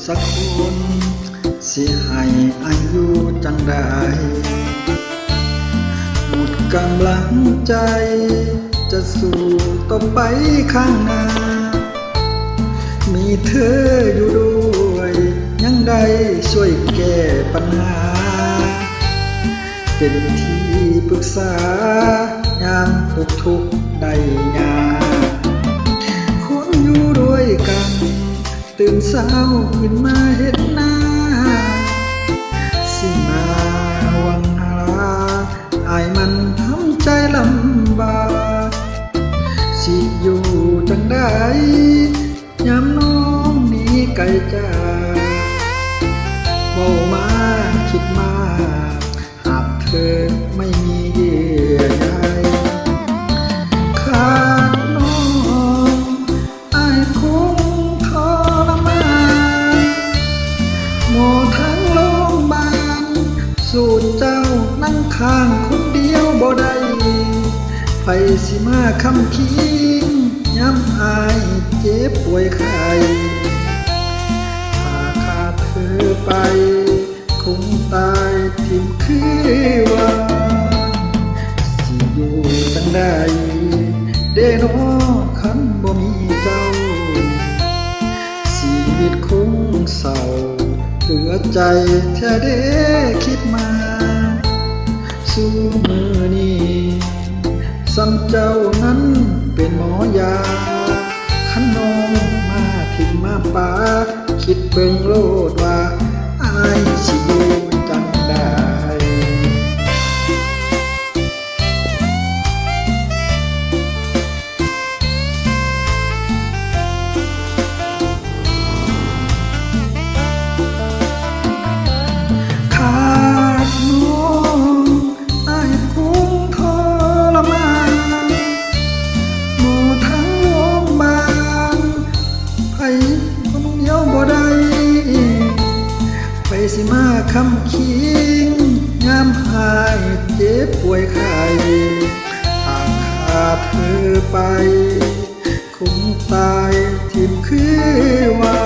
สักคนสิให้อายุจังได้หมดกำลังใจจะสู้ต่อไปข้างหน้ามีเธออยู่ด้วยยังได้ช่วยแก้ปัญหาเป็นที่ปรึกษายามตกทุกข์ได้ยากคนอยู่ด้วยกันตื่นเช้าขึ้นมาเห็นหน้าสิมาหวังหาอายมันทำใจลำบากสิอยู่จังได้ยามน้องนี้ไกลจากเว้ามาคิดมาหากเธอไม่มีเยื่อใยขาดน้องอายคงทรมานหมอทั้งโรงพยาบาลสูดเจ้านั่งข้างคนเดียวบ่ได้ไผสิมาคำคิงย้ำอายเจ็บป่วยไข้ถ้าขาดเธอไปคงตายทิ่มคือว่าสิอยู่จังได้เด้น้อคันบ่มีเจ้าชีวิตคงเศร้าเหลือใจแท้เด้คิดมาสู่มือนี้ซ้ำเจ้านั้นเป็นหมอยาขันน้องมาถิ่มมาป่าคิดเบิ่งโลดว่าอายสิอยู่จังได้ขาดน้องอายคงทรมานหมอทั้งโรงพยาบาลไผคนเดียวบ่ได้ไปสิมาคำคิงยามหายเจ็บป่วยไข้หากขาดเธอไปคงตายทิ่มคือว่า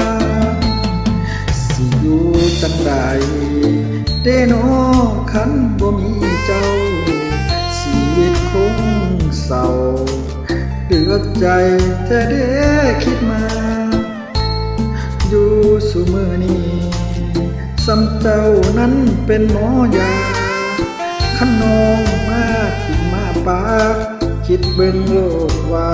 สิอยู่จังใดเด้น้อคันบ่มีเจ้าชีวิตคงเศร้าเหลือใจแท้เด้คิดมาอยู่สู่มือนี้ซ้ำเจ้านั้นเป็นหมอยาขันน้องมาถิ่มมาป่าคิดเบิ่งโลดว่า